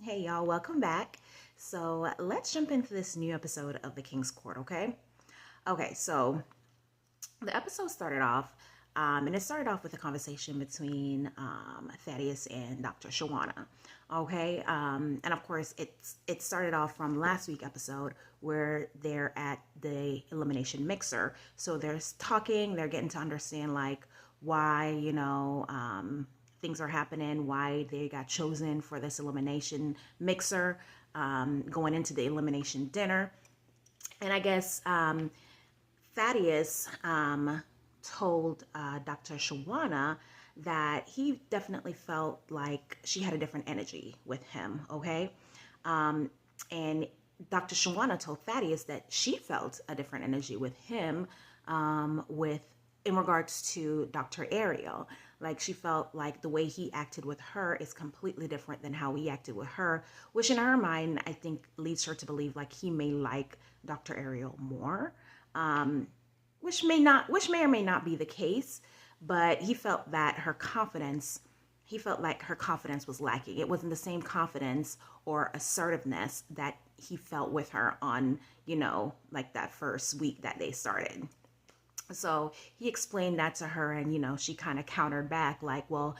Hey y'all, welcome back. So let's jump into this new episode of The King's Court, okay? Okay, so the episode started off, and it started off with a conversation between Thaddeus and Dr. Shawana, okay? And of course, it started off from last week's episode where they're at the elimination mixer. So they're talking, they're getting to understand like why, things are happening, why they got chosen for this elimination mixer, going into the elimination dinner. And I guess Thaddeus told Dr. Shawana that he definitely felt like she had a different energy with him, okay? And Dr. Shawana told Thaddeus that she felt a different energy with him in regards to Dr. Ariel. Like she felt like the way he acted with her is completely different than how he acted with her, which in her mind, I think leads her to believe like he may like Dr. Ariel more, which may or may not be the case, but he felt like her confidence was lacking. It wasn't the same confidence or assertiveness that he felt with her on, like that first week that they started. So he explained that to her, and she kind of countered back like, well,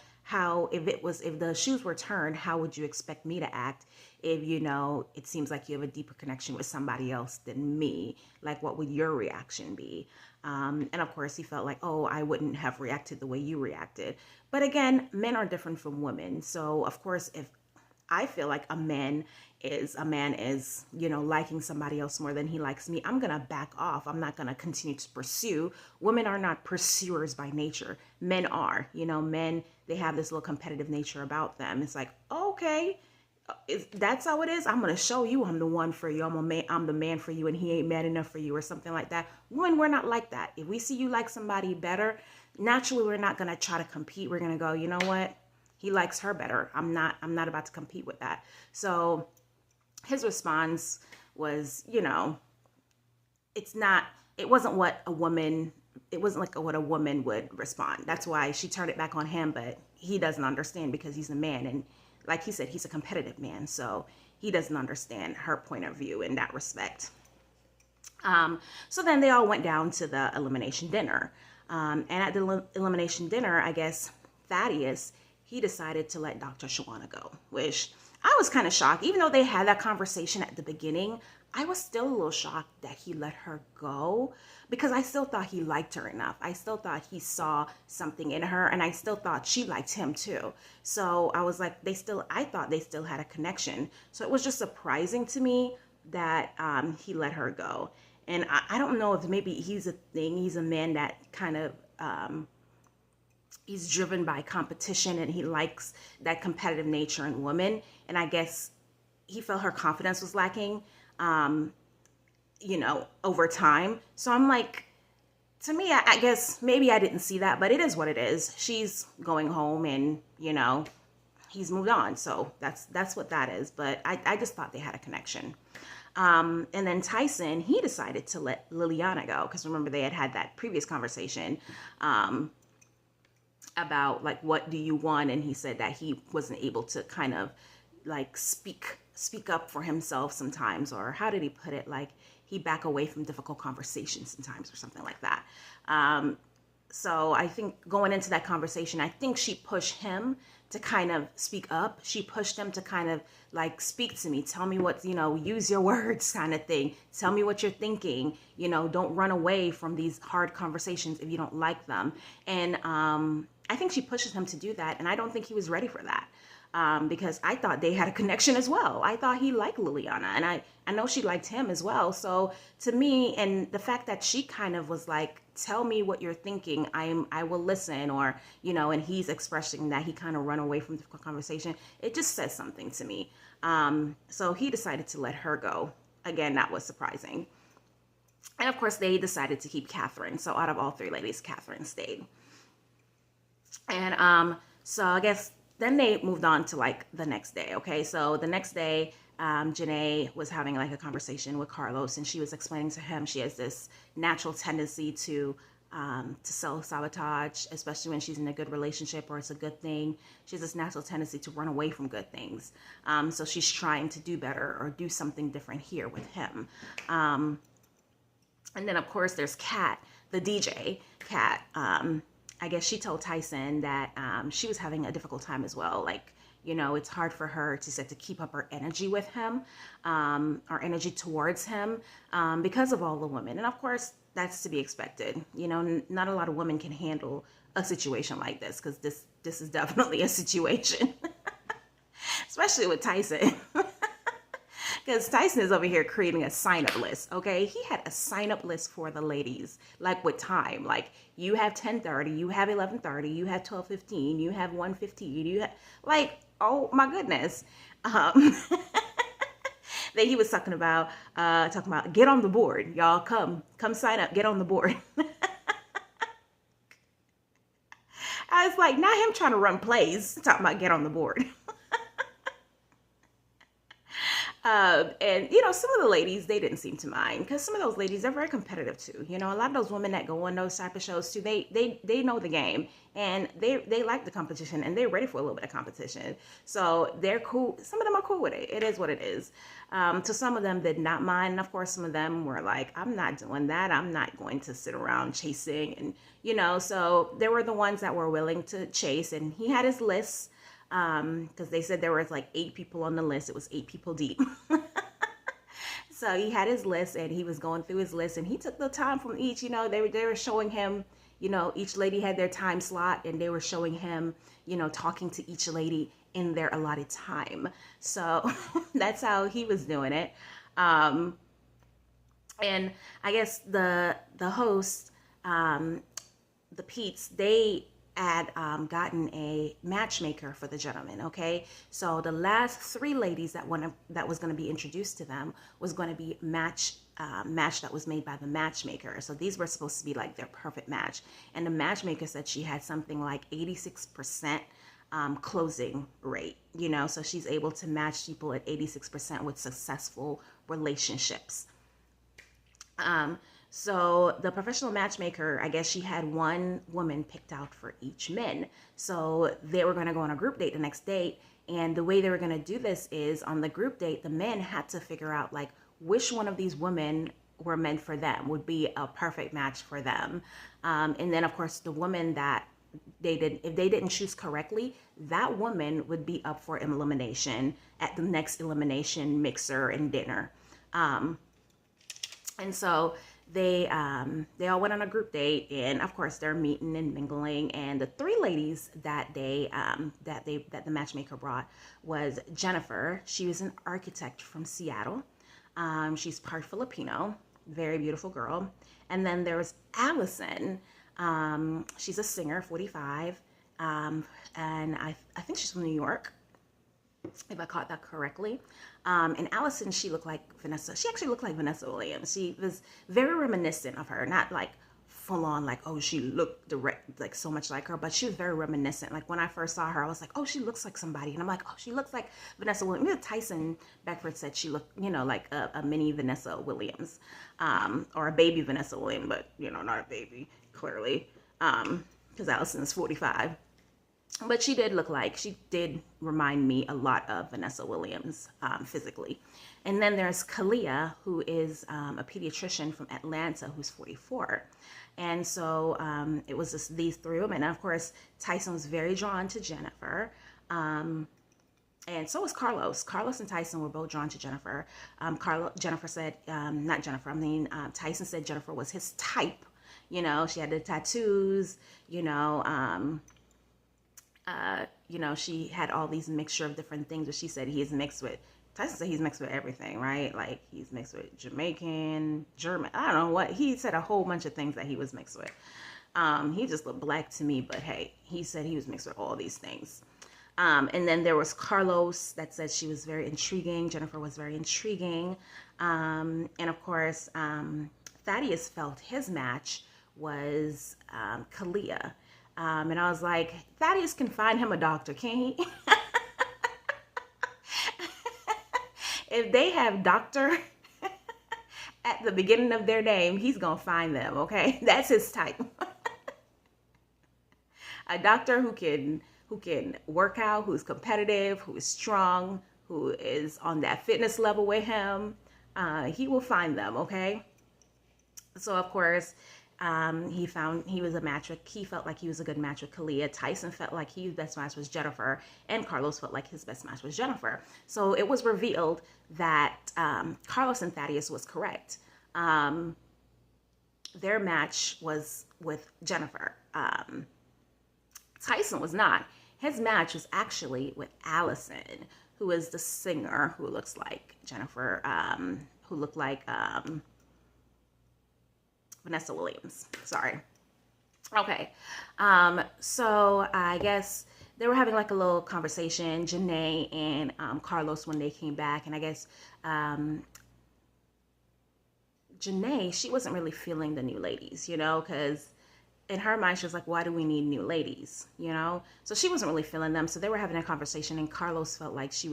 if the shoes were turned, how would you expect me to act if it seems like you have a deeper connection with somebody else than me? Like, what would your reaction be? And of course he felt like, oh, I wouldn't have reacted the way you reacted. But again, men are different from women. So of course, if I feel like a man is, liking somebody else more than he likes me, I'm going to back off. I'm not going to continue to pursue. Women are not pursuers by nature. Men are, men, they have this little competitive nature about them. It's like, okay, if that's how it is, I'm going to show you I'm the one for you. I'm the man for you and he ain't man enough for you or something like that. Women, we're not like that. If we see you like somebody better, naturally, we're not going to try to compete. We're going to go, you know what? He likes her better. I'm not about to compete with that. So his response was, it wasn't like what a woman would respond. That's why she turned it back on him, but he doesn't understand because he's a man. And like he said, he's a competitive man. So he doesn't understand her point of view in that respect. So then they all went down to the elimination dinner. And at the elimination dinner, I guess Thaddeus, he decided to let Dr. Shawana go, which I was kind of shocked. Even though they had that conversation at the beginning, I was still a little shocked that he let her go because I still thought he liked her enough. I still thought he saw something in her and I still thought she liked him too. So I was like, I thought they still had a connection. So it was just surprising to me that he let her go. And I don't know if maybe he's a man that kind of, he's driven by competition and he likes that competitive nature in women. And I guess he felt her confidence was lacking, over time. So I'm like, to me, I guess maybe I didn't see that, but it is what it is. She's going home and, he's moved on. So that's what that is. But I just thought they had a connection. And then Tyson, he decided to let Liliana go. Because remember, they had that previous conversation, about like, what do you want? And he said that he wasn't able to kind of like speak up for himself sometimes, or how did he put it? Like he back away from difficult conversations sometimes or something like that. So I think going into that conversation, I think she pushed him to kind of speak up. She pushed him to kind of like, speak to me, tell me what, use your words kind of thing. Tell me what you're thinking, don't run away from these hard conversations if you don't like them. And I think she pushes him to do that. And I don't think he was ready for that. Because I thought they had a connection as well. I thought he liked Liliana and I know she liked him as well. So to me, and the fact that she kind of was like, tell me what you're thinking. I will listen, or, and he's expressing that he kind of run away from the conversation. It just says something to me. So he decided to let her go. Again, that was surprising. And of course they decided to keep Catherine. So out of all three ladies, Catherine stayed. And, so I guess then they moved on to like the next day. Okay. So the next day, Janae was having like a conversation with Carlos and she was explaining to him, she has this natural tendency to, to self-sabotage, especially when she's in a good relationship or it's a good thing. She has this natural tendency to run away from good things. So she's trying to do better or do something different here with him. And then, of course, there's Kat, the DJ. Kat, I guess she told Tyson that she was having a difficult time as well. Like, you know, it's hard for her to keep up her energy with him, or energy towards him, because of all the women. And of course, that's to be expected. You know, not a lot of women can handle a situation like this, because this is definitely a situation, especially with Tyson. Because Tyson is over here creating a sign-up list, okay? He had a sign-up list for the ladies, like with time. Like, you have 10:30, you have 11:30, you have 12:15, you have 1:15, you have, like, oh my goodness. That he was talking about get on the board, y'all. Come sign up, get on the board. I was like, not him trying to run plays, talking about get on the board. And, you know, some of the ladies, they didn't seem to mind, because some of those ladies, they're very competitive too. You know, a lot of those women that go on those type of shows too, they know the game, and they like the competition, and they're ready for a little bit of competition. So they're cool. Some of them are cool with it. It is what it is. So some of them did not mind. And of course, some of them were like, I'm not doing that. I'm not going to sit around chasing. And, you know, so there were the ones that were willing to chase, and he had his list. Because they said there was like 8 people on the list. It was 8 people deep. So he had his list, and he was going through his list, and he took the time from each. You know, they were showing him, you know, each lady had their time slot, and they were showing him, you know, talking to each lady in their allotted time. So that's how he was doing it. And I guess the host, the Pete's, they had gotten a matchmaker for the gentleman. Okay, so the last 3 ladies that was going to be introduced to them was going to be match that was made by the matchmaker. So these were supposed to be like their perfect match, and the matchmaker said she had something like 86% closing rate. You know, so she's able to match people at 86% with successful relationships. So the professional matchmaker, I guess she had 1 woman picked out for each men. So they were going to go on a group date the next date. And the way they were going to do this is, on the group date, the men had to figure out like which one of these women were meant for them, would be a perfect match for them. And then of course the woman that if they didn't choose correctly, that woman would be up for elimination at the next elimination mixer and dinner. And so they all went on a group date, and of course they're meeting and mingling. And the 3 ladies that the matchmaker brought was Jennifer. She was an architect from Seattle. She's part Filipino, very beautiful girl. And then there was Allison. She's a singer, 45, and I think she's from New York, if I caught that correctly. And Allison, she looked like Vanessa. She actually looked like Vanessa Williams. She was very reminiscent of her, not like full on like, oh, she looked direct, like so much like her, but she was very reminiscent. Like when I first saw her, I was like, oh, she looks like somebody. And I'm like, oh, she looks like Vanessa Williams. Even Tyson Beckford said she looked, you know, like a mini Vanessa Williams, or a baby Vanessa Williams, but, you know, not a baby, clearly, because Allison is 45. But she did remind me a lot of Vanessa Williams, physically. And then there's Kalia, who is a pediatrician from Atlanta, who's 44. And so it was just these 3 women. And of course, Tyson was very drawn to Jennifer. And so was Carlos. Carlos and Tyson were both drawn to Jennifer. Jennifer said, Tyson said Jennifer was his type. You know, she had the tattoos, you know, she had all these mixture of different things, but she said Tyson said he's mixed with everything, right? Like he's mixed with Jamaican, German, I don't know what. He said a whole bunch of things that he was mixed with. He just looked black to me, but hey, he said he was mixed with all these things. And then there was Carlos that said she was very intriguing. Jennifer was very intriguing. And of course, Thaddeus felt his match was Kalia. And I was like, Thaddeus can find him a doctor, can't he? If they have doctor at the beginning of their name, he's going to find them, okay? That's his type. A doctor who can work out, who's competitive, who is strong, who is on that fitness level with him. He will find them, okay? So of course, he was a match with, he felt like he was a good match with Kalia. Tyson felt like his best match was Jennifer, and Carlos felt like his best match was Jennifer. So it was revealed that Carlos and Thaddeus was correct. Their match was with Jennifer. Tyson was not. His match was actually with Allison, who is the singer who looks like Jennifer, who looked like Vanessa Williams. Sorry. Okay. So I guess they were having like a little conversation, Janae and Carlos, when they came back. And I guess Janae, she wasn't really feeling the new ladies, you know, because in her mind, she was like, why do we need new ladies, you know? So she wasn't really feeling them. So they were having a conversation, and Carlos felt like he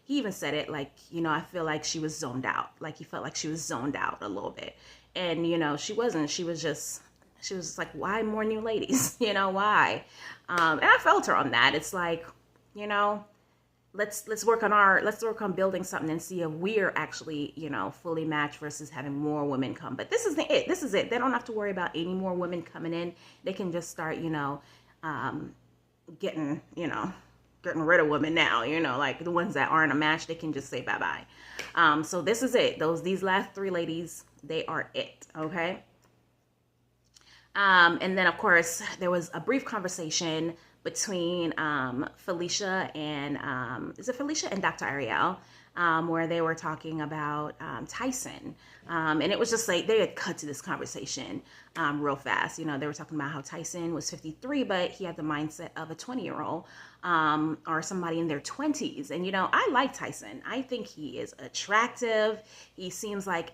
even said it, like, you know, I feel like she was zoned out. Like, he felt like she was zoned out a little bit. And, you know, she wasn't. She was just like, why more new ladies? You know, why? And I felt her on that. It's like, you know, let's work on building something and see if we're actually, you know, fully matched versus having more women come. But this is it. They don't have to worry about any more women coming in. They can just start, you know, getting rid of women now, you know, like the ones that aren't a match, they can just say bye-bye. So this is it. These last three ladies, they are it. Okay. And then of course there was a brief conversation between Felicia and is it Felicia and Dr. Ariel, where they were talking about Tyson. And it was just like they had cut to this conversation real fast. You know, they were talking about how Tyson was 53, but he had the mindset of a 20-year-old or somebody in their 20s. And, you know, I like Tyson. I think he is attractive. He seems like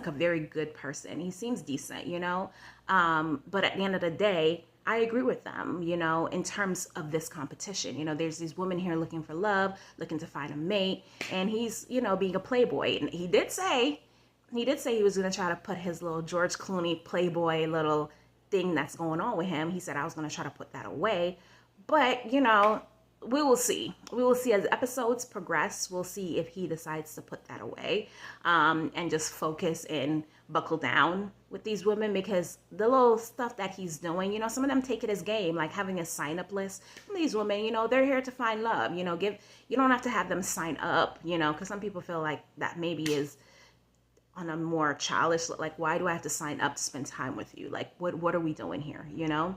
a very good person. He seems decent, you know. But at the end of the day, I agree with them, you know, in terms of this competition. You know, there's these women here looking for love, looking to find a mate, and he's, you know, being a playboy. And he did say he was going to try to put his little George Clooney playboy little thing that's going on with him. He said, I was going to try to put that away. But, you know, we will see. We will see as episodes progress. We'll see if he decides to put that away and just focus and buckle down with these women, because the little stuff that he's doing, you know, some of them take it as game, like having a sign-up list. Some of these women, you know, they're here to find love. You know, you don't have to have them sign up, you know, because some people feel like that maybe is on a more childish, like, why do I have to sign up to spend time with you? Like, what are we doing here, you know?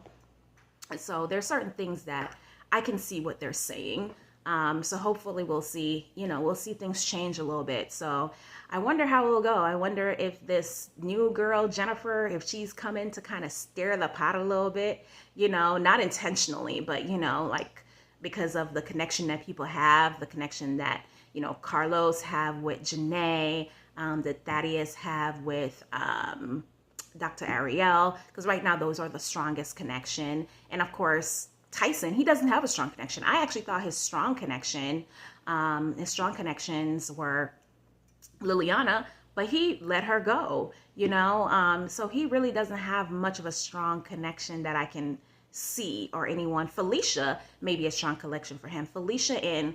And so there's certain things that I can see what they're saying. So hopefully we'll see things change a little bit. So I wonder how it will go. I wonder if this new girl, Jennifer, if she's coming to kind of stir the pot a little bit, you know, not intentionally, but, you know, like because of the connection that people have, the connection that, you know, Carlos have with Janae, that Thaddeus have with Dr. Ariel, because right now those are the strongest connection. And of course, Tyson, he doesn't have a strong connection. I actually thought his strong connections were Liliana, but he let her go, you know? So he really doesn't have much of a strong connection that I can see, or anyone. Felicia may be a strong connection for him. Felicia and,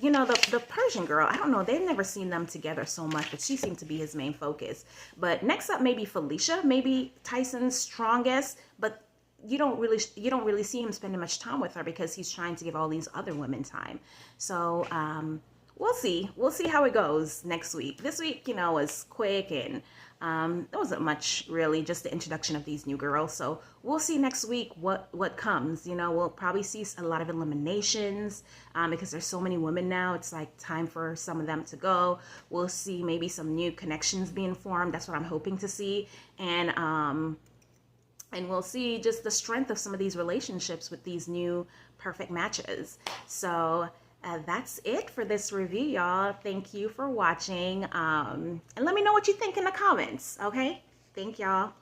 you know, the Persian girl, I don't know, they've never seen them together so much, but she seemed to be his main focus. But next up, maybe Felicia, maybe Tyson's strongest, but you don't really see him spending much time with her because he's trying to give all these other women time. So we'll see how it goes next week. This week, you know, was quick, and there wasn't much really, just the introduction of these new girls. So we'll see next week what comes. You know, we'll probably see a lot of eliminations because there's so many women now. It's like time for some of them to go. We'll see maybe some new connections being formed. That's what I'm hoping to see. And we'll see just the strength of some of these relationships with these new perfect matches. So that's it for this review, y'all. Thank you for watching. And let me know what you think in the comments, okay? Thank y'all.